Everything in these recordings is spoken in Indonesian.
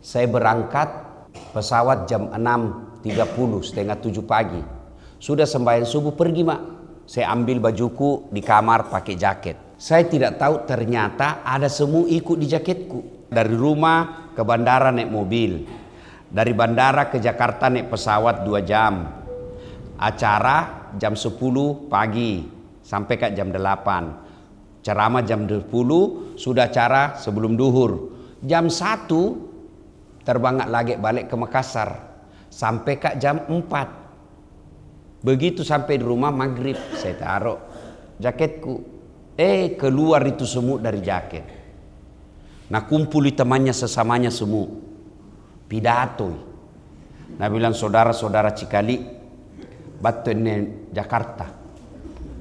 Saya berangkat pesawat jam 6.30, setengah 7 pagi. Sudah sembahyang subuh pergi, Mak. Saya ambil bajuku di kamar pakai jaket. Saya tidak tahu ternyata ada semua ikut di jaketku. Dari rumah ke bandara naik mobil. Dari bandara ke Jakarta naik pesawat 2 jam. Acara jam 10 pagi sampai ke jam 8. Ceramah jam 10, sudah acara sebelum duhur. Jam 1 terbang lagi balik ke Makassar sampai ke jam 4. Begitu sampai di rumah maghrib saya taruh jaketku. Keluar itu semut dari jaket. Nah kumpuli temannya sesamanya semua. Pidato. Nah bilang saudara-saudara Cikali, batu ini Jakarta.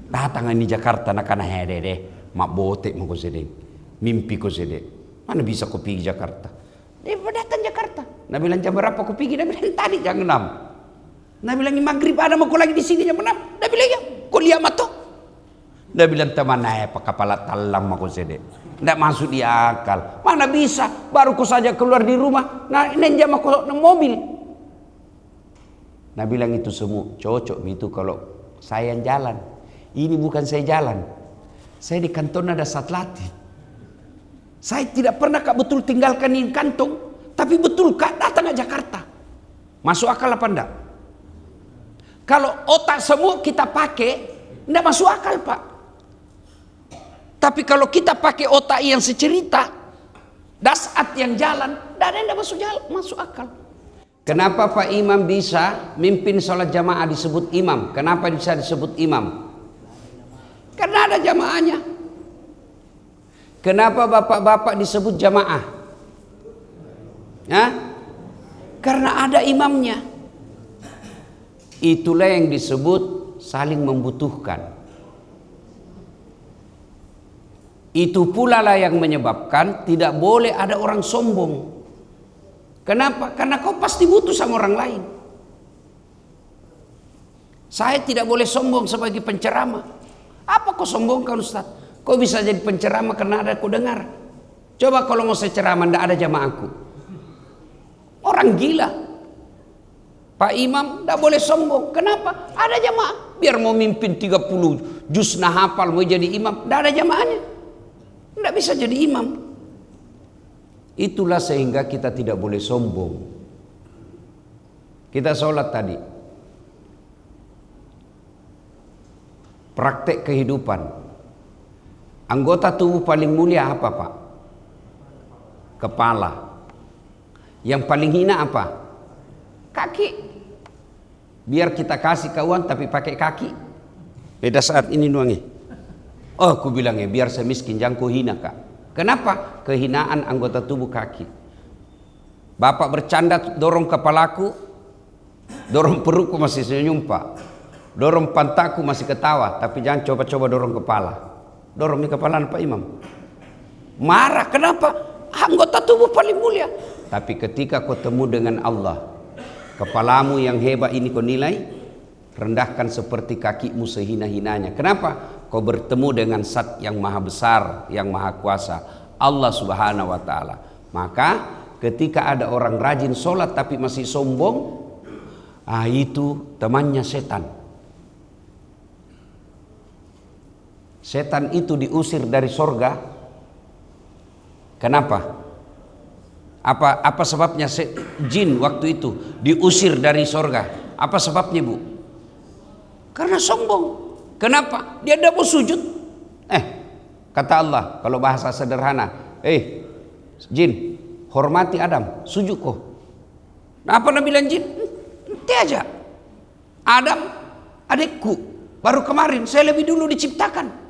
Datang ini Jakarta nak kana hede mak botek mau sedeng. Mimpi ko sedeng. Mana bisa kau pergi Jakarta? Datang Jakarta. Nah bilang jam berapa kau pergi? Nah bilang tadi jam 6. Nah bilang maghrib ada mau kau lagi di sini jam 6. Nah bilang ya, kau lihat mato. Nah bilang teman pak kepala talam aku sedek. Tidak masuk di akal. Mana bisa? Baru kau saja keluar di rumah. Nah ini jam aku mobil. Nah bilang itu semua cocok itu kalau saya yang jalan. Ini bukan saya jalan. Saya di kantor ada satlatih. Saya tidak pernah Kak betul tinggalkan di kantong, tapi betul Kak datang ke Jakarta. Masuk akal apa enggak? Kalau otak semua kita pakai, enggak masuk akal Pak. Tapi kalau kita pakai otak yang secerita, dasat yang jalan, dan enggak masuk akal. Kenapa Pak Imam bisa mimpin sholat jamaah disebut imam? Kenapa bisa disebut imam? Karena ada jamaahnya. Kenapa bapak-bapak disebut jamaah? Karena ada imamnya. Itulah yang disebut saling membutuhkan. Itu pula lah yang menyebabkan tidak boleh ada orang sombong. Kenapa? Karena kau pasti butuh sama orang lain. Saya tidak boleh sombong sebagai penceramah. Apa kau sombongkan Ustaz? Kau bisa jadi penceramah karena ada kau dengar. Coba kalau mau saya ceramah tidak ada jamaahku. Orang gila. Pak Imam tidak boleh sombong. Kenapa? Ada jamaah. Biar mau mimpin 30 juz hafal mau jadi imam, tidak ada jamaahnya. Tidak bisa jadi imam. Itulah sehingga kita tidak boleh sombong. Kita sholat tadi. Praktek kehidupan. Anggota tubuh paling mulia apa Pak? Kepala. Yang paling hina apa? Kaki. Biar kita kasih kawan tapi pakai kaki. Beda saat ini nuangi. Oh aku bilangnya biar saya miskin jangan ku hina Kak. Kenapa? Kehinaan anggota tubuh kaki. Bapak bercanda dorong kepalaku, dorong perutku masih senyum Pak. Dorong pantaku masih ketawa, tapi jangan coba-coba dorong kepala. Dorong di kepala Pak Imam. Marah, kenapa? Anggota tubuh paling mulia. Tapi ketika kau temu dengan Allah, kepalamu yang hebat ini kau nilai, rendahkan seperti kakimu sehina-hinanya. Kenapa? Kau bertemu dengan Zat yang maha besar, yang maha kuasa, Allah Subhanahu wa ta'ala. Maka ketika ada orang rajin sholat tapi masih sombong, itu temannya setan. Setan itu diusir dari sorga. Kenapa? Apa sebabnya jin waktu itu diusir dari sorga? Apa sebabnya Bu? Karena sombong. Kenapa? Dia tidak mau sujud. Kata Allah kalau bahasa sederhana, jin hormati Adam, sujud kok. Nah, apa Nabi bilang jin? Nanti aja. Adam adikku, baru kemarin saya lebih dulu diciptakan.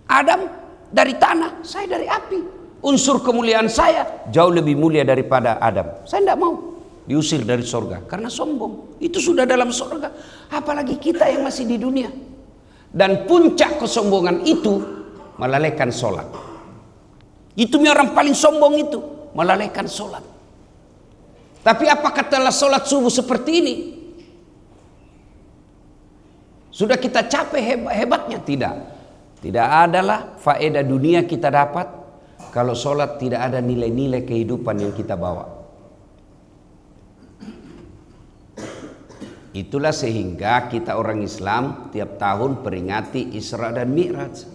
Adam dari tanah, saya dari api. Unsur kemuliaan saya jauh lebih mulia daripada Adam. Saya tidak mau diusir dari sorga karena sombong. Itu sudah dalam sorga. Apalagi kita yang masih di dunia. Dan puncak kesombongan itu melalaikan sholat. Itu orang paling sombong itu melalaikan sholat. Tapi apa katalah sholat subuh seperti ini? Sudah kita capek hebatnya? Tidak. Tidak adalah faedah dunia kita dapat kalau sholat tidak ada nilai-nilai kehidupan yang kita bawa. itulah sehingga kita orang Islam tiap tahun peringati Isra dan Mi'raj.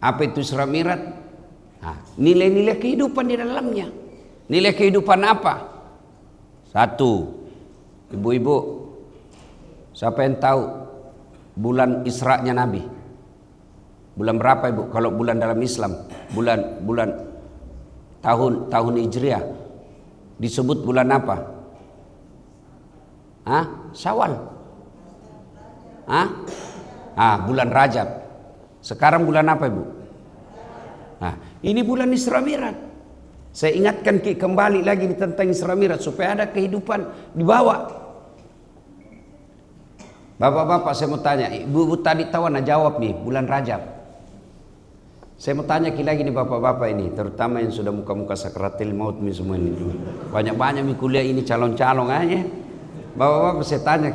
Apa itu Isra Mi'raj? Nah, nilai-nilai kehidupan di dalamnya. Nilai kehidupan apa? Satu, ibu-ibu, siapa yang tahu bulan Isra-nya Nabi? Bulan berapa ibu? Kalau bulan dalam Islam, bulan tahun Hijriah disebut bulan apa? Syawal. Bulan Rajab. Sekarang bulan apa ibu? Ini bulan Isra Mi'raj. Saya ingatkan kembali lagi tentang Isra Mi'raj supaya ada kehidupan di bawah. Bapak-bapak, saya mau tanya, ibu tadi tahu nak jawab nih bulan Rajab. Saya mau tanya lagi nih bapak-bapak ini, terutama yang sudah muka-muka sakratil maut nih semua ini. Banyak-banyak nih kuliah ini calon-calon aja. Bapak-bapak, saya tanya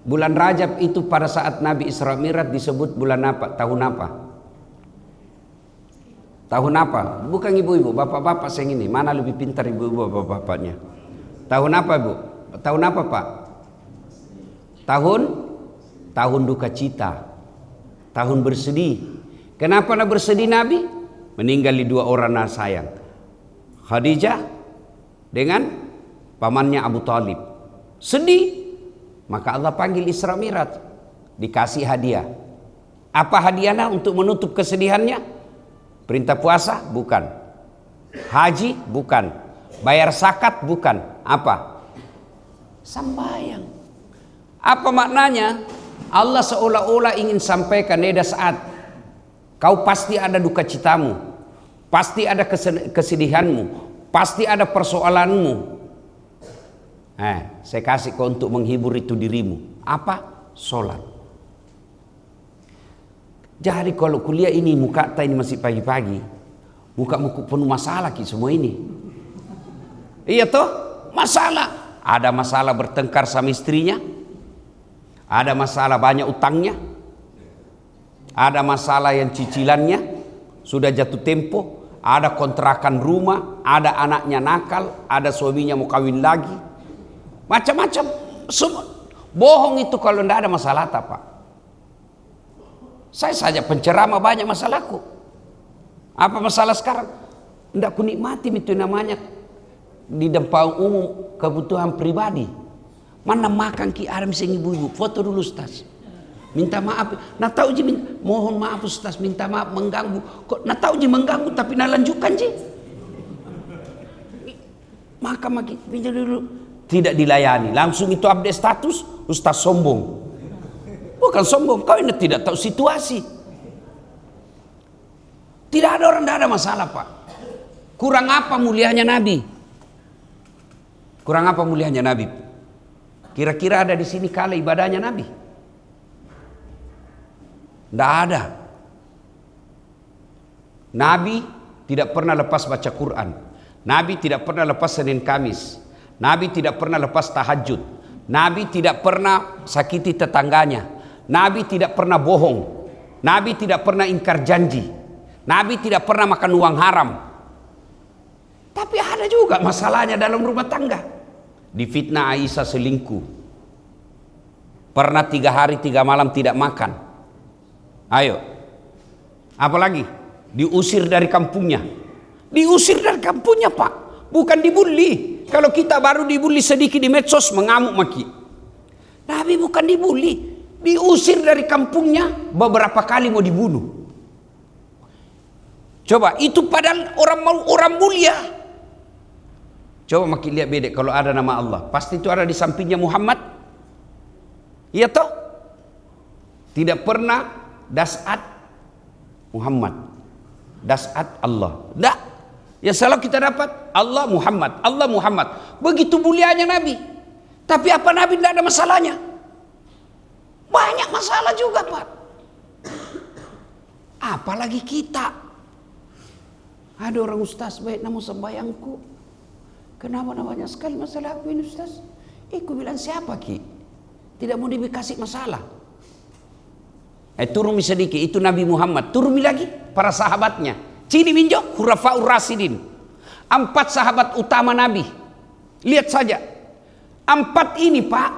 bulan Rajab itu pada saat Nabi Isra Mi'raj disebut bulan apa? Tahun apa? Tahun apa? Bukan ibu-ibu, bapak-bapak saya ini. Mana lebih pintar ibu-ibu bapak-bapaknya? Tahun apa ibu? Tahun apa pak? Tahun duka cita. Tahun bersedih. Kenapa nak bersedih Nabi? Meninggal di dua orang anak sayang. Khadijah dengan pamannya Abu Talib. Sedih. Maka Allah panggil Isra Mi'raj. Dikasih hadiah. Apa hadiahnya untuk menutup kesedihannya? Perintah puasa? Bukan. Haji? Bukan. Bayar zakat? Bukan. Apa? Sembahyang. Apa maknanya? Allah seolah-olah ingin sampaikan pada saat kau pasti ada duka citamu, pasti ada kesedihanmu, pasti ada persoalanmu. Saya kasih kau untuk menghibur itu dirimu. Apa? Sholat. Jadi kalau kuliah ini muka ini masih pagi-pagi, muka penuh masalah semua ini. Iya toh? Masalah. Ada masalah bertengkar sama istrinya. Ada masalah banyak utangnya. Ada masalah yang cicilannya sudah jatuh tempo. Ada kontrakan rumah. Ada anaknya nakal. Ada suaminya mau kawin lagi. Macam-macam. Semua. Bohong itu kalau tidak ada masalah apa. Saya saja penceramah banyak masalahku. Apa masalah sekarang? Tidak ku nikmati itu namanya di depan umum kebutuhan pribadi. Mana makan ada misalnya ibu-ibu foto dulu Ustaz. Minta maaf. Nah tahu je mohon maaf Ustaz, minta maaf mengganggu. Kok nah tahu je mengganggu tapi nah lanjutkan je. Maka pinjam dulu. Tidak dilayani. Langsung itu update status Ustaz sombong. Bukan sombong, kau ini tidak tahu situasi. Tidak ada orang, tidak ada masalah pak. Kurang apa mulianya Nabi? Kurang apa mulianya Nabi? Kira-kira ada di sini kala ibadahnya Nabi? Tidak ada. Nabi tidak pernah lepas baca Quran. Nabi tidak pernah lepas Senin Kamis. Nabi tidak pernah lepas tahajud. Nabi tidak pernah sakiti tetangganya. Nabi tidak pernah bohong. Nabi tidak pernah ingkar janji. Nabi tidak pernah makan uang haram. Tapi ada juga masalahnya dalam rumah tangga. Difitnah Aisyah selingkuh. Pernah 3 hari 3 malam tidak makan. Ayo. Apalagi? Diusir dari kampungnya. Diusir dari kampungnya pak. Bukan dibully. Kalau kita baru dibully sedikit di medsos mengamuk maki. Nabi bukan dibully. Diusir dari kampungnya, beberapa kali mau dibunuh. Coba itu padahal orang mulia. Coba makin lihat bedek kalau ada nama Allah, pasti itu ada di sampingnya Muhammad. Iya toh? Tidak pernah dasat Muhammad, dasat Allah. Tidak. Ya selalu kita dapat Allah Muhammad, Allah Muhammad. Begitu mulianya Nabi. Tapi apa Nabi tidak ada masalahnya? Banyak masalah juga pak. Apalagi kita. Ada orang ustaz baik nama sembayangku. Kenapa banyak sekali masalah aku ini ustaz? Aku bilang siapa ki? Tidak mau dikasih masalah. Turun sedikit itu Nabi Muhammad. Turun lagi para sahabatnya. Cini minjok Khulafaur Rasyidin. 4 sahabat utama Nabi. Lihat saja. 4 ini pak.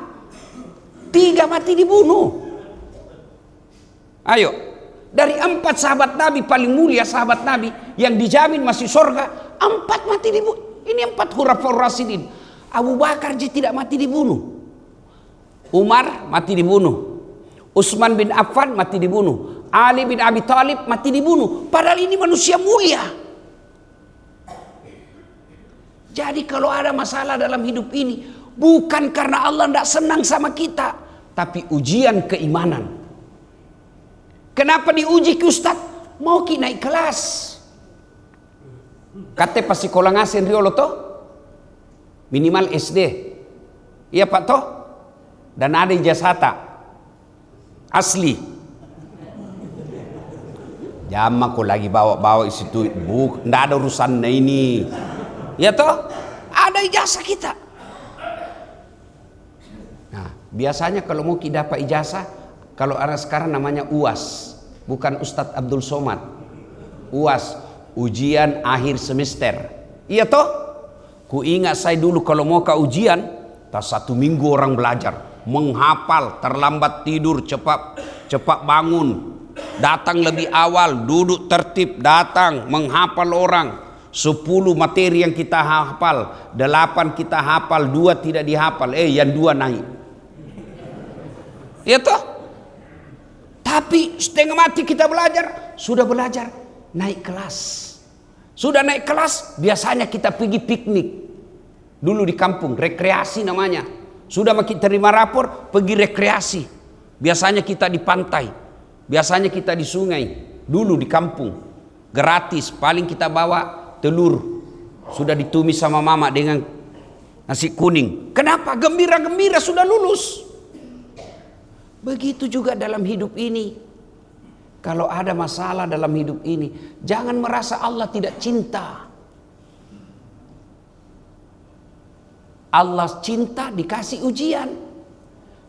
3 mati dibunuh. Ayo, dari 4 sahabat Nabi paling mulia sahabat Nabi yang dijamin masih surga, 4 mati dibunuh. Ini 4 Khulafaur Rasyidin. Abu Bakar tidak mati dibunuh. Umar mati dibunuh. Utsman bin Affan mati dibunuh. Ali bin Abi Thalib mati dibunuh. Padahal ini manusia mulia. Jadi kalau ada masalah dalam hidup ini, bukan karena Allah tidak senang sama kita, tapi ujian keimanan. Kenapa diuji ke Ustaz? Mau ki naik kelas. Kate pas sekolah ngasen riolo toh? Minimal SD. Iya Pak toh? Dan ada ijazah asli. Jama kok lagi bawa-bawa situ, ndak ada urusan ini. Ya toh? Ada ijazah kita. Nah, biasanya kalau mau kita dapat ijazah, kalau anak sekarang namanya UAS, bukan Ustadz Abdul Somad. UAS, ujian akhir semester. Iya toh? Ku ingat saya dulu kalau mau ke ujian, tak 1 minggu orang belajar, menghafal, terlambat tidur, cepat bangun, datang lebih awal, duduk tertib, datang, menghafal orang. 10 materi yang kita hafal, 8 kita hafal, 2 tidak dihafal, yang 2 naik. Ya toh? Tapi setengah mati kita belajar, sudah belajar, naik kelas. Sudah naik kelas, biasanya kita pergi piknik. Dulu di kampung, rekreasi namanya. Sudah makin terima rapor, pergi rekreasi. Biasanya kita di pantai, biasanya kita di sungai. Dulu di kampung, gratis, paling kita bawa telur sudah ditumis sama mama dengan nasi kuning. Kenapa? Gembira-gembira sudah lulus. Begitu juga dalam hidup ini. Kalau ada masalah dalam hidup ini, jangan merasa Allah tidak cinta. Allah cinta dikasih ujian.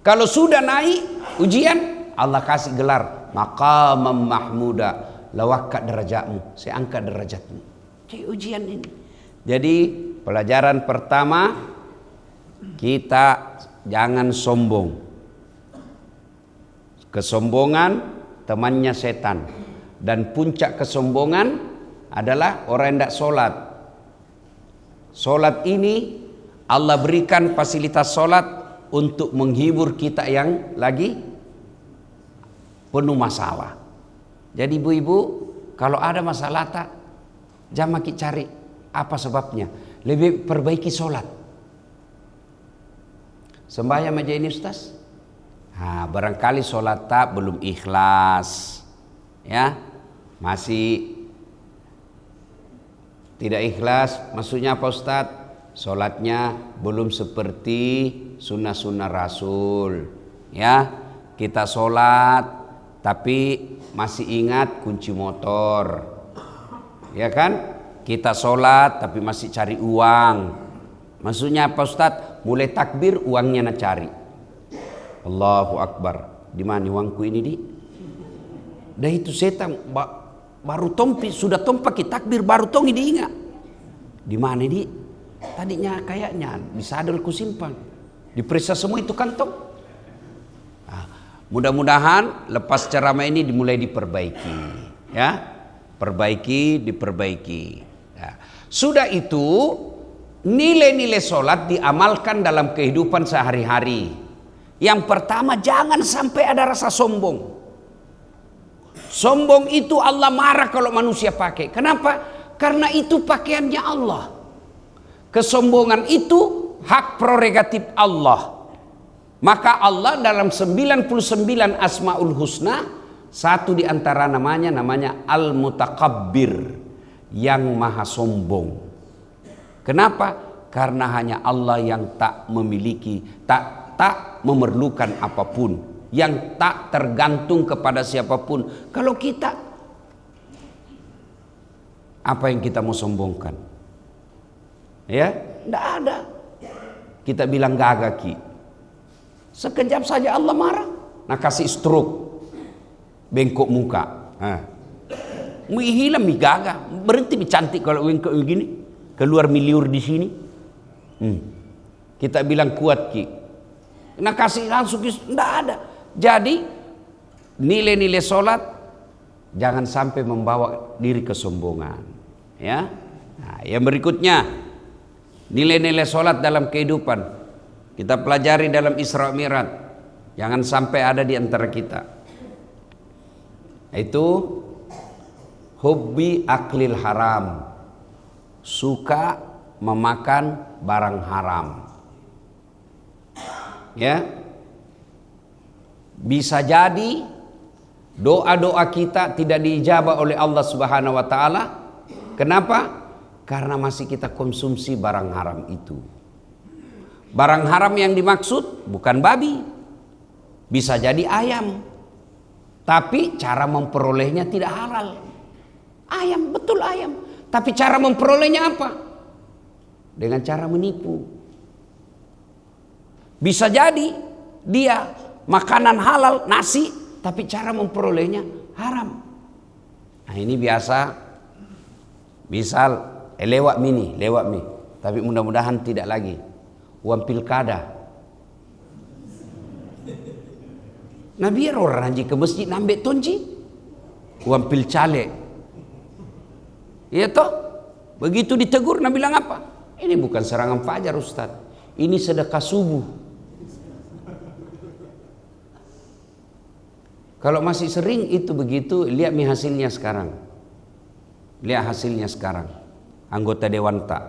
Kalau sudah naik ujian, Allah kasih gelar maqamam mahmuda, lawakkat derajatmu, saya angkat derajatmu. Di ujian ini. Jadi pelajaran pertama, kita jangan sombong. Kesombongan temannya setan. Dan puncak kesombongan adalah orang yang tidak sholat. Sholat ini Allah berikan fasilitas sholat untuk menghibur kita yang lagi penuh masalah. Jadi ibu-ibu, kalau ada masalah tak, jangan makin cari apa sebabnya. Lebih perbaiki sholat. Sembahyang aja ini Ustaz. Nah, barangkali sholat tak belum ikhlas, ya, masih tidak ikhlas. Maksudnya apa Ustaz? Sholatnya belum seperti sunnah-sunnah Rasul, ya. Kita sholat tapi masih ingat kunci motor, ya kan? Kita sholat tapi masih cari uang. Maksudnya apa Ustaz? Mulai takbir uangnya nak cari. Allahu Akbar. Di mana uangku ini di? Dah itu setan baru tompi sudah tompaki takbir baru tongi diingat. Di mana di? Tadinya kayaknya di sadel ku simpan. Diperiksa semua itu kantong. Nah, mudah-mudahan lepas ceramah ini dimulai diperbaiki, ya. Diperbaiki. Nah, sudah itu nilai-nilai sholat diamalkan dalam kehidupan sehari-hari. Yang pertama, jangan sampai ada rasa sombong. Sombong itu Allah marah kalau manusia pakai. Kenapa? Karena itu pakaiannya Allah. Kesombongan itu hak prerogatif Allah. Maka Allah dalam 99 Asmaul Husna, satu di antara namanya Al-Mutakabbir, yang maha sombong. Kenapa? Karena hanya Allah yang tak memiliki, tak memerlukan apapun, yang tak tergantung kepada siapapun. Kalau kita, apa yang kita mau sombongkan? Ya, tidak ada. Kita bilang gagah ki, sekejap saja Allah marah, nah kasih stroke, bengkok muka, hilang mi gagah, berhenti mi cantik kalau bengkok begini, keluar miliur di sini. Kita bilang kuat ki, nak kasih langsung, enggak ada. Jadi nilai-nilai sholat jangan sampai membawa diri kesombongan, ya. Nah, yang berikutnya nilai-nilai sholat dalam kehidupan kita pelajari dalam Isra Mi'raj, jangan sampai ada di antara kita. Itu hubbi aklil haram, suka memakan barang haram. Ya, bisa jadi doa-doa kita tidak diijabah oleh Allah Subhanahu wa taala. Kenapa? Karena masih kita konsumsi barang haram itu. Barang haram yang dimaksud bukan babi, bisa jadi ayam, tapi cara memperolehnya tidak halal. Ayam, betul ayam, tapi cara memperolehnya apa? Dengan cara menipu. Bisa jadi dia makanan halal, nasi, tapi cara memperolehnya haram. Nah ini biasa, misal lewat mini, tapi mudah-mudahan tidak lagi. Uang pilkada. Nah biar orang haji ke masjid nambah tonji, uang pilcale. Iya toh? Begitu ditegur, Nabi bilang apa? Ini bukan serangan fajar Ustaz, ini sedekah subuh. Kalau masih sering itu begitu, lihat nih hasilnya sekarang. Lihat hasilnya sekarang. Anggota Dewan Tak.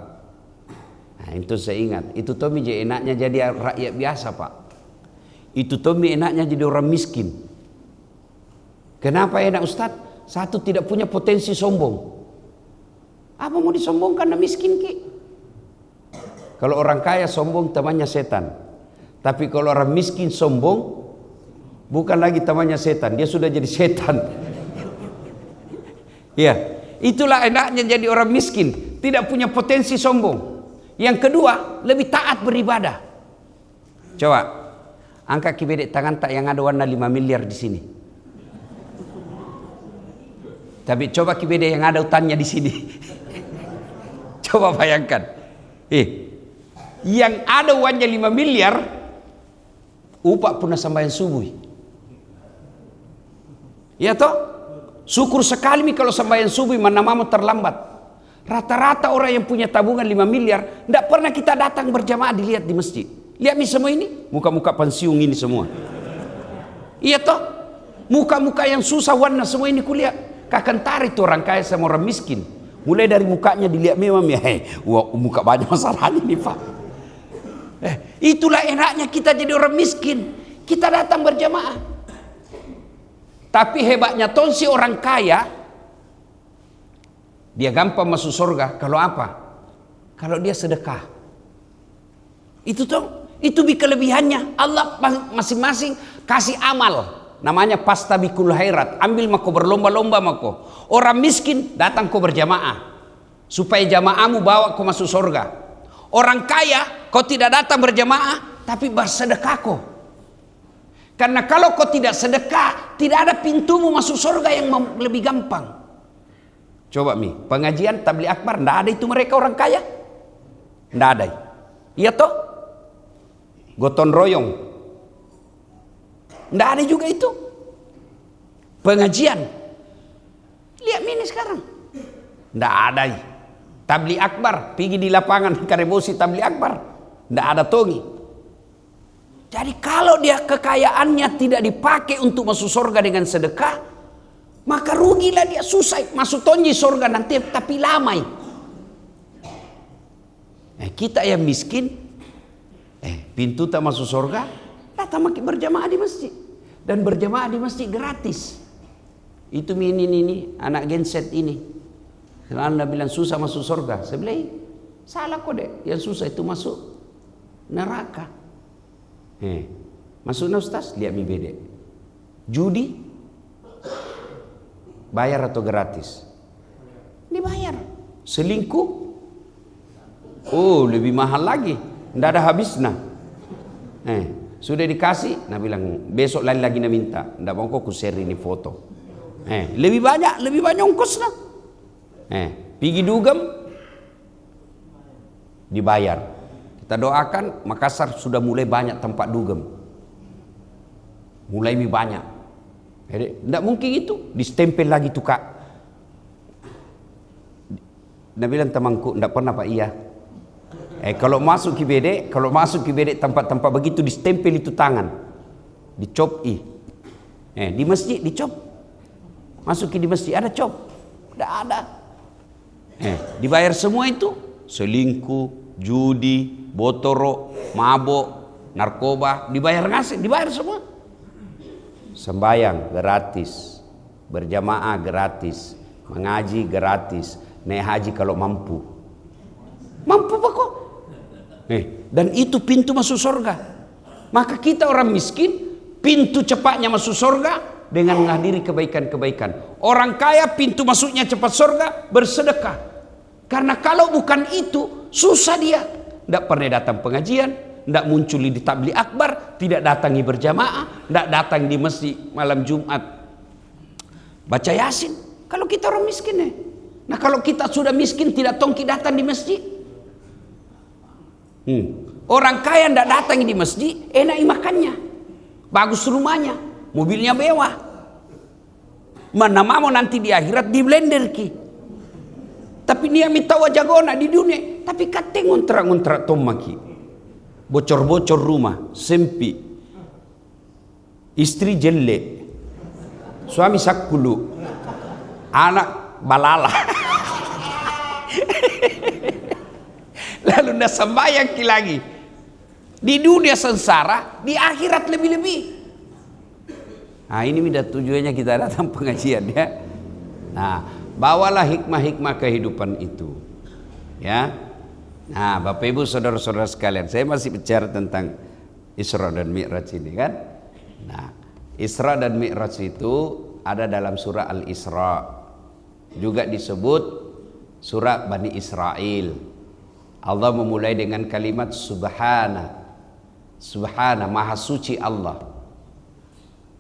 Nah, itu saya ingat. Itu Tommy enaknya jadi rakyat biasa, Pak. Itu Tommy enaknya jadi orang miskin. Kenapa enak Ustaz? Satu, tidak punya potensi sombong. Apa mau disombongkan karena miskin ki? Kalau orang kaya sombong temannya setan. Tapi kalau orang miskin sombong, bukan lagi temannya setan, dia sudah jadi setan. Ya, itulah enaknya jadi orang miskin, tidak punya potensi sombong. Yang kedua, lebih taat beribadah. Coba, angkat kibedek tangan tak yang ada warna 5 miliar di sini. Tapi coba kibedek yang ada hutannya di sini. Coba bayangkan. Yang ada uangnya 5 miliar, upah pun sampai subuh. Ya toh? Syukur sekali kalau sembahyang subuh mana mau terlambat. Rata-rata orang yang punya tabungan 5 miliar tidak pernah kita datang berjamaah dilihat di masjid. Lihat nih semua ini, muka-muka pensiun ini semua. Iya toh? Muka-muka yang susah warna semua ini kulihat. Kakak tarik tuh orang kaya sama orang miskin. Mulai dari mukanya dilihat memang ya, muka banyak masalah ini Pak. Itulah enaknya kita jadi orang miskin. Kita datang berjamaah. Tapi hebatnya tonsi orang kaya, dia gampang masuk surga. Kalau apa? Kalau dia sedekah. Itu tuh, itu kelebihannya. Allah masing-masing kasih amal. Namanya pastabikul khairat. Ambil mako berlomba-lomba mako. Orang miskin datang kau berjamaah, supaya jamaahmu bawa kau masuk surga. Orang kaya kau tidak datang berjamaah, tapi bersedekah kau. Karena kalau kau tidak sedekah, tidak ada pintumu masuk surga yang lebih gampang. Coba pengajian tabligh akbar, tidak ada itu mereka orang kaya, tidak ada. Iya toh? Gotong royong, tidak ada juga itu. Pengajian, lihat ini sekarang, tidak ada. Tabligh akbar, pergi di lapangan Karebosi tabligh akbar, tidak ada tongi. Jadi kalau dia kekayaannya tidak dipakai untuk masuk surga dengan sedekah, maka rugilah dia, susah masuk tonji surga nanti tapi lamai. Kita yang miskin, pintu tak masuk surga, datang berjamaah di masjid. Dan berjamaah di masjid gratis. Itu ini anak genset ini. Selalu anda bilang susah masuk surga. Saya bilang, salah kok deh, yang susah itu masuk neraka. Masuknya Ustaz, lihat beda. Judi bayar atau gratis? Dibayar. Selingkuh, oh lebih mahal lagi, tidak ada habisnya. Sudah dikasih, nah bilang besok lain lagi nak minta, tidak mau kok share ini foto. Lebih banyak ongkosnya. Pergi dugem, dibayar. Kita doakan Makassar sudah mulai banyak tempat dugem. mulai banyak. Jadi tidak mungkin itu distempel lagi tuh Kak. Dia bilang temanku, tidak pernah Pak, iya. Kalau masuk ke BD tempat-tempat begitu distempel itu tangan, dicop di masjid dicop, masuk di masjid ada cop, tidak ada. Dibayar semua itu, selingkuh, judi, botoro, mabok, narkoba, dibayar semua. Sembayang gratis, berjamaah gratis, mengaji gratis, naik haji kalau mampu Pak kok. Dan itu pintu masuk surga. Maka kita orang miskin, pintu cepatnya masuk surga dengan menghadiri kebaikan-kebaikan. Orang kaya pintu masuknya cepat surga bersedekah. Karena kalau bukan itu susah dia. Tidak pernah datang pengajian, tidak muncul di tabligh akbar, tidak datangi berjamaah, tidak datang di masjid malam Jumat baca Yasin. Kalau kita orang miskin Nah kalau kita sudah miskin tidak tongki datang di masjid. Orang kaya tidak datang di masjid, enak makannya, bagus rumahnya, mobilnya mewah. Mana mau nanti di akhirat di blender ki. Tapi dia minta wajah gona di dunia. Tapi kate ngontrak tomaki, bocor-bocor rumah, sempi, istri jelek, suami sakulu, anak balala. Lalu ndak sembahyang lagi. Di dunia sengsara, di akhirat lebih-lebih. Nah, ini minta tujuannya kita datang pengajian ya. Nah, bawalah hikmah-hikmah kehidupan itu. Ya. Nah, Bapak Ibu saudara-saudara sekalian, saya masih bicara tentang Isra dan Mi'raj ini kan. Nah, Isra dan Mi'raj itu ada dalam surah Al-Isra. Juga disebut surah Bani Israel. Allah memulai dengan kalimat Subhana. Subhana, maha suci Allah.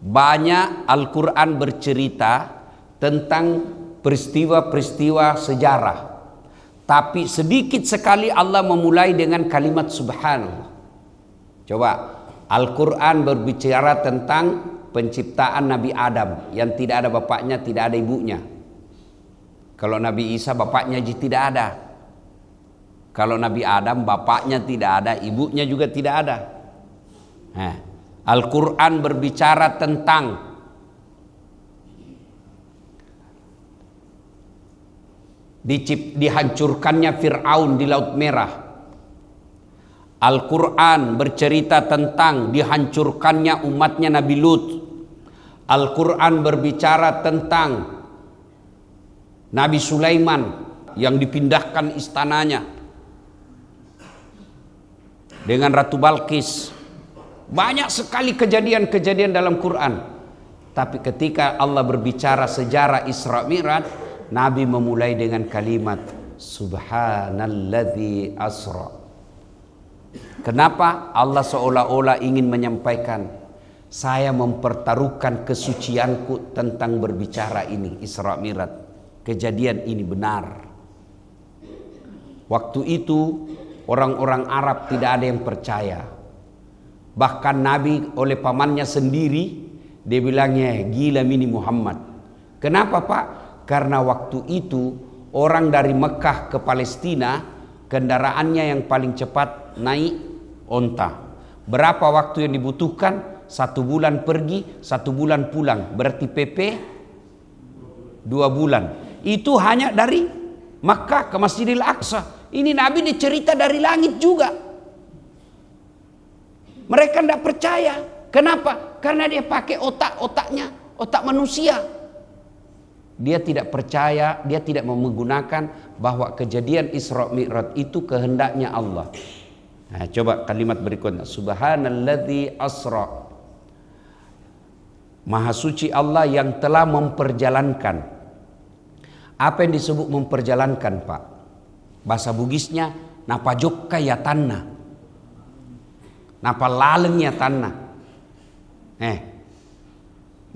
Banyak Al-Quran bercerita tentang peristiwa-peristiwa sejarah. Tapi sedikit sekali Allah memulai dengan kalimat Subhanallah. Coba, Al-Quran berbicara tentang penciptaan Nabi Adam yang tidak ada bapaknya, tidak ada ibunya. Kalau Nabi Isa bapaknya tidak ada. Kalau Nabi Adam bapaknya tidak ada, ibunya juga tidak ada. Al-Quran berbicara tentang dihancurkannya Fir'aun di Laut Merah. Al-Quran bercerita tentang dihancurkannya umatnya Nabi Lut. Al-Quran berbicara tentang Nabi Sulaiman yang dipindahkan istananya dengan Ratu Balkis. Banyak sekali kejadian-kejadian dalam Quran. Tapi ketika Allah berbicara sejarah Isra Mi'raj, Nabi memulai dengan kalimat Subhanalladzi asra. Kenapa? Allah seolah-olah ingin menyampaikan, saya mempertaruhkan kesucianku tentang berbicara ini Isra Mi'raj. Kejadian ini benar. Waktu itu orang-orang Arab tidak ada yang percaya. Bahkan Nabi oleh pamannya sendiri dia bilangnya gila mini Muhammad. Kenapa Pak? Karena waktu itu orang dari Mekah ke Palestina kendaraannya yang paling cepat naik onta. Berapa waktu yang dibutuhkan? 1 bulan pergi, 1 bulan pulang. Berarti PP 2 bulan. Itu hanya dari Makkah ke Masjidil Aqsa. Ini Nabi dicerita dari langit juga. Mereka tidak percaya. Kenapa? Karena dia pakai otaknya, otak manusia. Dia tidak percaya, dia tidak menggunakan bahwa kejadian Isra Mi'raj itu kehendaknya Allah. Nah, coba kalimat berikutnya. Subhanalladzi asra. Maha suci Allah yang telah memperjalankan. Apa yang disebut memperjalankan Pak? Bahasa Bugisnya napa jokka ya tanah, napa laleng ya tanah.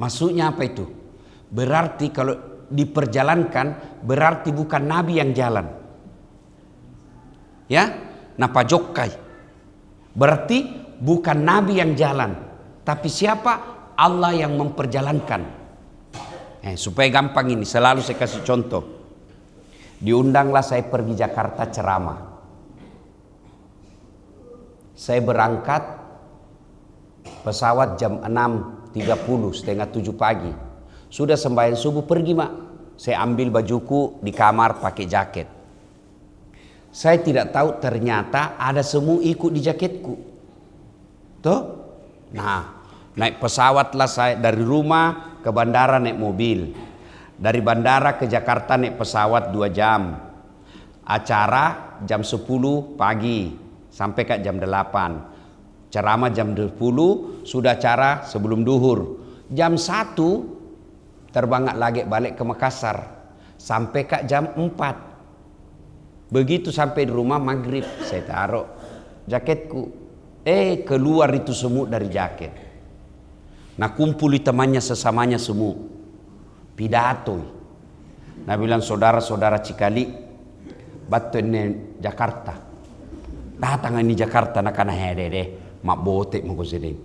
Maksudnya apa itu? Berarti kalau diperjalankan berarti bukan Nabi yang jalan. Ya, napa jokkai. Berarti bukan Nabi yang jalan, tapi siapa? Allah yang memperjalankan. Supaya gampang ini, selalu saya kasih contoh. Diundanglah saya pergi Jakarta ceramah. Saya berangkat pesawat jam 6.30, setengah 7 pagi. Sudah sembahyang subuh pergi mak. Saya ambil bajuku di kamar pakai jaket. Saya tidak tahu ternyata ada semua ikut di jaketku. Tuh. Nah, naik pesawatlah saya dari rumah ke bandara naik mobil. Dari bandara ke Jakarta naik pesawat 2 jam. Acara jam 10 pagi sampai ke jam 8. Ceramah jam 10, sudah acara sebelum duhur. Jam 1 terbang lagi balik ke Makassar sampai ke jam 4. Begitu sampai di rumah maghrib, saya taruh jaketku. Keluar itu semut dari jaket. Nah, kumpul temannya sesamanya semua. Pidato. Nah, bilang saudara-saudara Cikali, batu ini Jakarta. Datang ini Jakarta, nak kana deh. Mak botek mau kau sedek.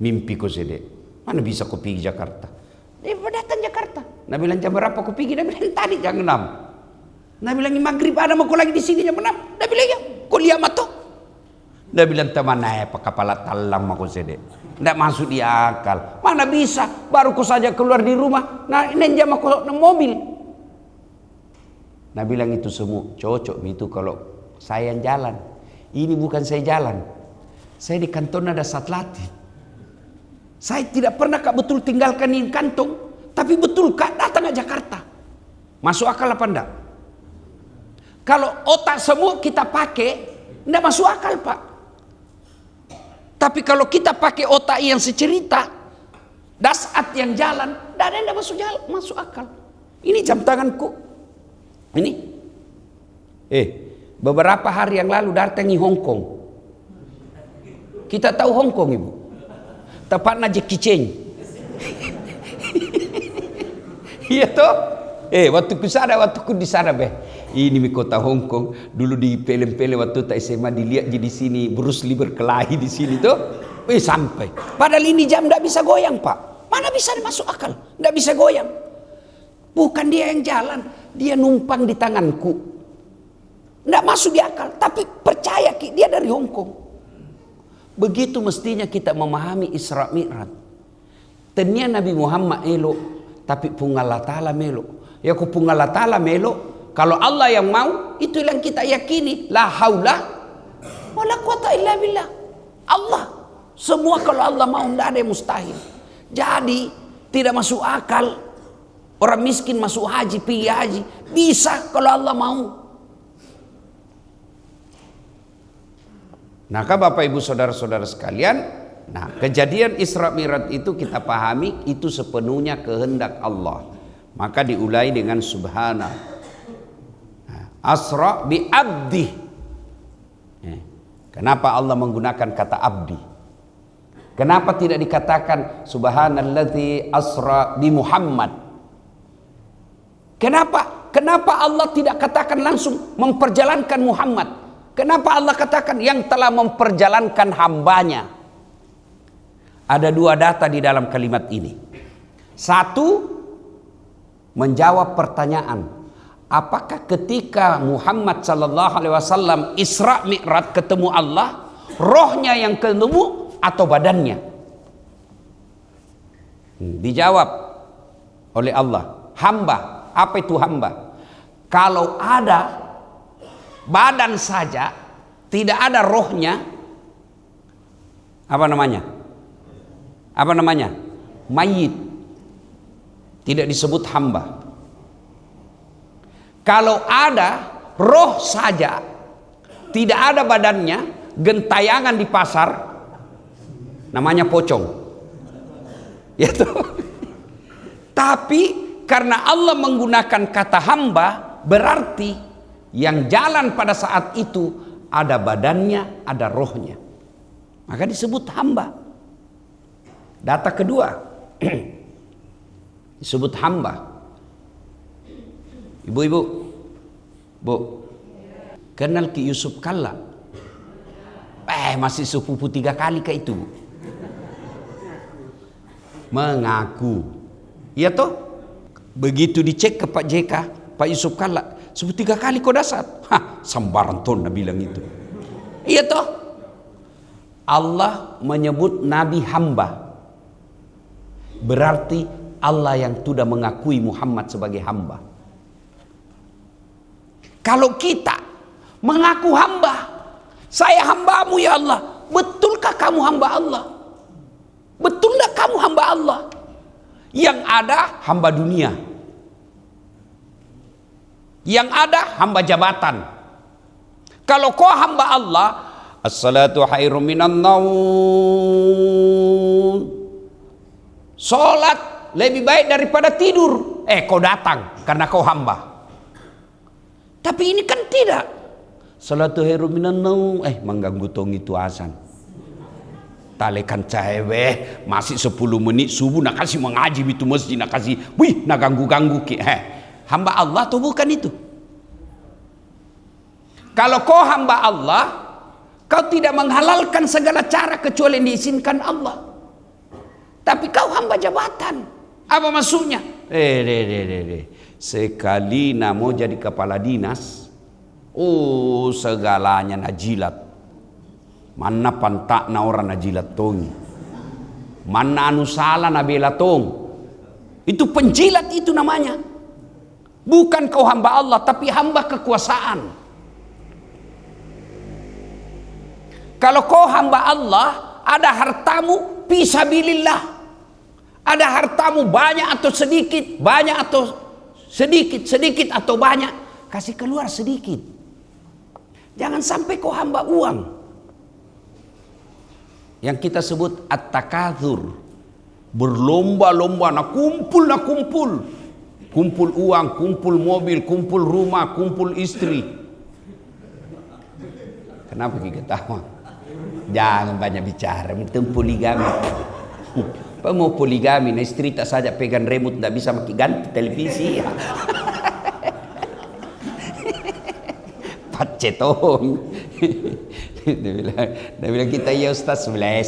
Mimpi kau sedek. Mana bisa kau pergi Jakarta? Datang Jakarta. Nah, bilang jam berapa kau pergi? Nah, bilang tadi jam 6. Nah, bilang maghrib ada mau kau lagi di sini jam 6. Nah, bilang ya, kau lihat mata. Nah, bilang teman pakai kepala talam mau kau sedek. Tidak masuk di akal. Mana bisa? Baru kau saja keluar di rumah. Nah, ini jam aku mobil. Nah, bilang itu semua cocok itu kalau saya yang jalan. Ini bukan saya jalan. Saya di kantor ada satlatif. Saya tidak pernah kak betul tinggalkan di kantong. Tapi betul kak datang ke Jakarta. Masuk akal apa enggak? Kalau otak semua kita pakai, enggak masuk akal pak. Tapi kalau kita pakai otak yang secerita, dasat yang jalan, tidak ada yang masuk akal. Ini jam tanganku. Ini. Beberapa hari yang lalu datangi Hong Kong. Kita tahu Hong Kong ibu. Tepatnya Jackie Chan. Iya toh? Waktu di sana Ini di kota Hong Kong. Dulu di film-film waktu tak SMA dilihat di sini Bruce Lee berkelahi di sini tuh. Sampai. Padahal ini jam tidak bisa goyang pak. Mana bisa masuk akal? Tidak bisa goyang. Bukan dia yang jalan, dia numpang di tanganku. Tidak masuk di akal. Tapi percaya dia dari Hong Kong. Begitu mestinya kita memahami Isra Mi'raj. Tenya Nabi Muhammad elok, tapi pun Allah Ta'ala melok. Ya ku pun Allah Ta'ala melok. Kalau Allah yang mau, itu yang kita yakini. La haula wala quwata illa billah. Allah. Semua kalau Allah mau, tidak ada yang mustahil. Jadi, tidak masuk akal. Orang miskin masuk haji, pergi haji. Bisa kalau Allah mau. Nah, Bapak Ibu Saudara-saudara sekalian, nah, kejadian Isra Mi'raj itu kita pahami, itu sepenuhnya kehendak Allah. Maka diulai dengan subhana. Asra bi abdi. Kenapa Allah menggunakan kata abdi? Kenapa tidak dikatakan subhanalladzi asra bi Muhammad? Kenapa Allah tidak katakan langsung memperjalankan Muhammad? Kenapa Allah katakan yang telah memperjalankan hambanya? Ada 2 data di dalam kalimat ini. 1, menjawab pertanyaan. Apakah ketika Muhammad sallallahu alaihi wasallam Isra Mi'raj ketemu Allah, rohnya yang ketemu atau badannya? Dijawab oleh Allah, hamba. Apa itu hamba? Kalau ada badan saja, tidak ada rohnya, apa namanya? Mayit. Tidak disebut hamba. Kalau ada roh saja, tidak ada badannya, gentayangan di pasar, namanya pocong. Ya toh? Tapi karena Allah menggunakan kata hamba, berarti yang jalan pada saat itu ada badannya, ada rohnya. Maka disebut hamba. Data kedua disebut hamba. Ibu-ibu, kenal Ki Yusuf Kalla? Masih sepupu 3 kali kah itu? Mengaku. Iya toh? Begitu dicek ke Pak JK, Pak Yusuf Kalla, sebut 3 kali kau dasar. Hah, sambaran ton bilang itu. Iya toh? Allah menyebut Nabi hamba. Berarti Allah yang sudah mengakui Muhammad sebagai hamba. Kalau kita mengaku hamba, saya hambamu ya Allah, betulkah kamu hamba Allah? Betulkah kamu hamba Allah? Yang ada hamba dunia, yang ada hamba jabatan. Kalau kau hamba Allah, as-salatu khairum minan naum, salat lebih baik daripada tidur. Kau datang karena kau hamba. Tapi ini kan tidak. Salatu khairum minan naum, mengganggu tong itu azan. Talekan cewek masih 10 menit subuh nak kasih mengaji itu masjid, nak kasih nak ganggu-ganggu ki. Hamba Allah tuh bukan itu. Kalau kau hamba Allah, kau tidak menghalalkan segala cara kecuali yang diizinkan Allah. Tapi kau hamba jabatan. Apa maksudnya? Sekali mau jadi kepala dinas, segalanya najilat. Mana pantak na orang najilat tong, mana anu salah nabela tong. Itu penjilat itu namanya. Bukan kau hamba Allah, tapi hamba kekuasaan. Kalau kau hamba Allah, ada hartamu fisabilillah. Ada hartamu banyak atau sedikit, banyak atau sedikit, sedikit atau banyak, kasih keluar sedikit. Jangan sampai kau hamba uang. Yang kita sebut at-takatsur, berlomba-lomba, nak kumpul, kumpul uang, kumpul mobil, kumpul rumah, kumpul istri. Kenapa kita ketawa? Jangan banyak bicara, itu poligami. Apa mau poligami? Nah, istri tak saja pegang remote, tak bisa makin ganti televisi. Pacetong. Dia bilang kita ya Ustaz, saya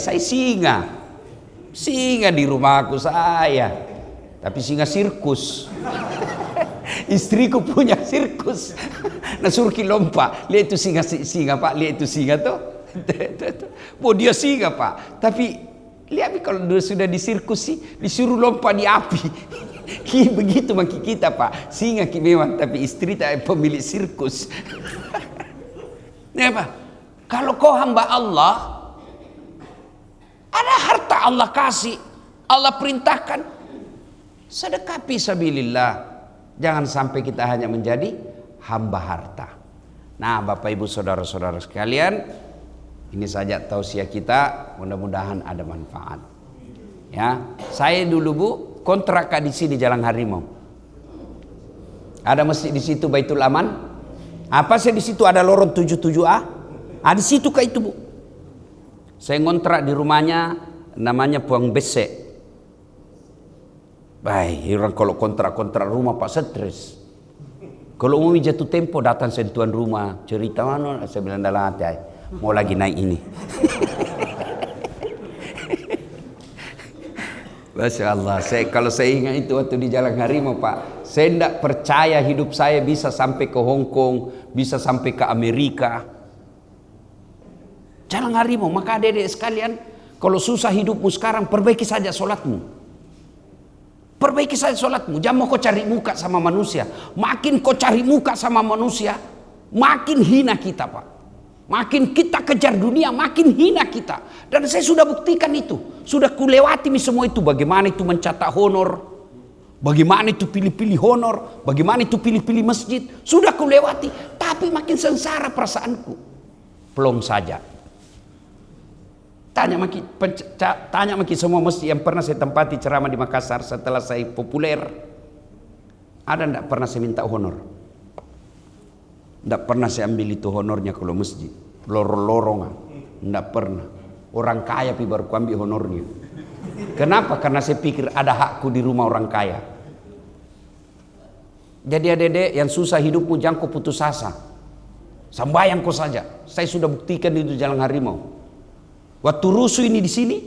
singa di rumahku saya, tapi singa sirkus. Istriku punya sirkus. Nah suruh lompat, lihat itu singa Pak, lihat itu singa tuh. Dia singa Pak, tapi lihat kalau sudah di sirkus sih disuruh lompat di api. Begitu maki kita Pak, singa memang, tapi istri tak pemilik sirkus. Ini apa? Kalau kau hamba Allah, ada harta Allah kasih, Allah perintahkan, sedekah fisabilillah. Jangan sampai kita hanya menjadi hamba harta. Nah, Bapak Ibu saudara-saudara sekalian, ini saja tausiah kita, mudah-mudahan ada manfaat. Ya, saya dulu Bu kontrak di sini Jalan Harimau. Ada masjid di situ Baitul Aman. Apa sih di situ ada lorong 77A? Di situ kah itu Bu? Saya ngontrak di rumahnya, namanya Puang Besek. Baik, orang kalau kontrak rumah Pak stres. Kalau umumnya jatuh tempo datang sentuhan rumah, cerita mana? Saya bilang dalam hati, mau lagi naik ini. Masya Allah, kalau saya ingat itu waktu di Jalan Harimau Pak, saya tidak percaya hidup saya bisa sampai ke Hong Kong, bisa sampai ke Amerika. Jalan Harimau, maka adik-adik sekalian, kalau susah hidupmu sekarang, perbaiki saja sholatmu. Perbaiki saja sholatmu, jangan mau kau cari muka sama manusia. Makin kau cari muka sama manusia, makin hina kita Pak. Makin kita kejar dunia, makin hina kita. Dan saya sudah buktikan itu. Sudah kulewati semua itu. Bagaimana itu mencatat honor, bagaimana itu pilih-pilih honor, bagaimana itu pilih-pilih masjid. Sudah kulewati, tapi makin sengsara perasaanku. Pelong saja. Tanya maki semua masjid yang pernah saya tempati ceramah di Makassar setelah saya populer. Ada enggak pernah saya minta honor? Enggak pernah saya ambil itu honornya kalau masjid. Lorong-lorongan. Enggak pernah. Orang kaya baru ku ambil honornya. Kenapa? Karena saya pikir ada hakku di rumah orang kaya. Jadi adik-adik yang susah hidupmu jangan kau putus asa. Sembahyang kau saja. Saya sudah buktikan itu Jalan Harimau. Waktu rusuh ini di sini,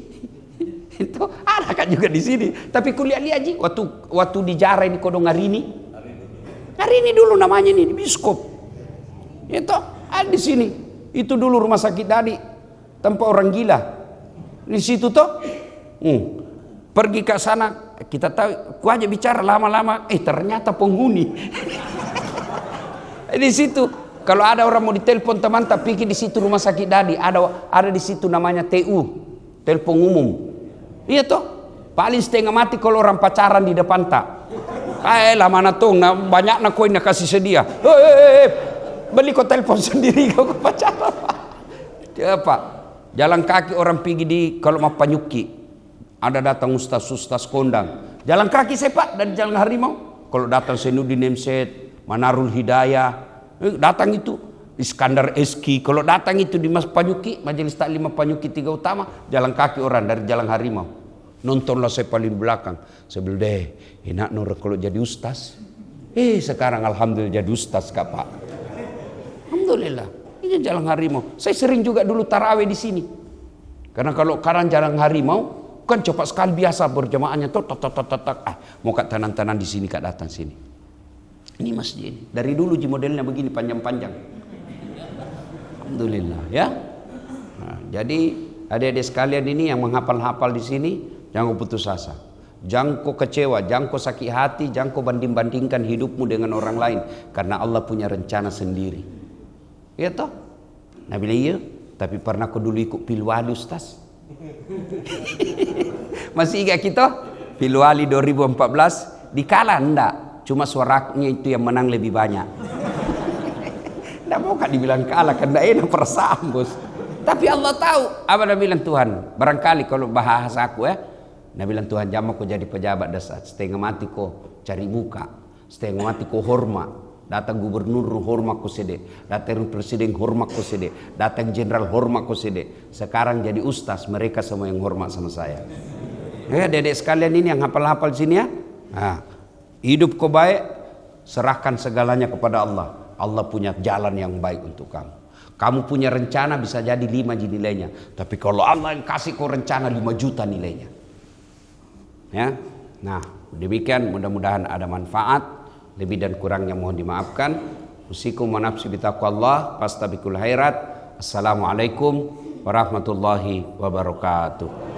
itu ada kakak juga di sini. Tapi kulihat-lihat Ji, waktu di Jara ini kodong Ngarini. Ngarini dulu namanya nih, di Biskop. Itu ada di sini. Itu dulu rumah sakit Dadi, tempat orang gila. Di situ toh. Pergi ke sana, kita tahu, ku aja bicara lama-lama, ternyata penghuni. Di situ, kalau ada orang mau ditelepon teman, tak pikir di situ rumah sakit Dadi, ada di situ namanya TU, telepon umum. Iya toh, paling setengah mati kalau orang pacaran di depan tak. Lah mana tuh, banyak nak koin nak kasih sedia. Beli kau telepon sendiri kau pacaran. Apa? Jalan kaki orang pergi di kalau mau Panyuki, ada datang ustaz kondang. Jalan kaki saya Pak dari Jalan Harimau. Kalau datang Senudin Nemset, Manarul Hidayah, datang itu Iskandar Eski. Kalau datang itu di Mas Panyuki, Majelis Taklim Panyuki 3 Utama, jalan kaki orang dari Jalan Harimau. Nontonlah saya paling belakang. Saya bilang deh, enak nur kalau jadi ustaz. Sekarang alhamdulillah jadi ustaz Kak Pak. Alhamdulillah. Ini Jalan Harimau. Saya sering juga dulu tarawih di sini. Karena kalau sekarang Jalan Harimau kan cepat sekali biasa berjamaahnya tuh mau kat tanan-tanan di sini Kak datang sini. Ini masjid ini. Dari dulu modelnya begini panjang-panjang. Alhamdulillah ya. Nah, jadi adik-adik sekalian ini yang menghafal-hafal di sini jangan putus asa. Jangan kau kecewa, jangan kau sakit hati, jangan kau banding-bandingkan hidupmu dengan orang lain karena Allah punya rencana sendiri. Ya toh? Nabi iya, tapi pernah kau dulu ikut Pilwali Ustaz? Masih ingat kita? Pilwali 2014 dikalah enggak? Cuma suaranya itu yang menang lebih banyak. Tidak mau kan dibilang kalah, karena enak perasaan bos. Tapi Allah tahu apa Nabi bilang Tuhan. Barangkali kalau bahasa aku Nabi bilang Tuhan jangan kau jadi pejabat dasar. Setengah mati kau cari muka, setengah mati kau hormat. Datang gubernur hormat kau sede, datang presiden hormat kau sede, datang jenderal hormat kau sede. Sekarang jadi ustaz, mereka semua yang hormat sama saya. Ya dedek sekalian ini yang hafal-hafal sini ya. Nah, hidup kau baik, serahkan segalanya kepada Allah. Allah punya jalan yang baik untuk kamu. Kamu punya rencana bisa jadi 5 nilainya. Tapi kalau Allah yang kasih kau rencana 5 juta nilainya. Ya, nah demikian mudah-mudahan ada manfaat. Lebih dan kurangnya mohon dimaafkan. Usikum wa nafsi bitaqwallah fastabiqul khairat. Assalamualaikum warahmatullahi wabarakatuh.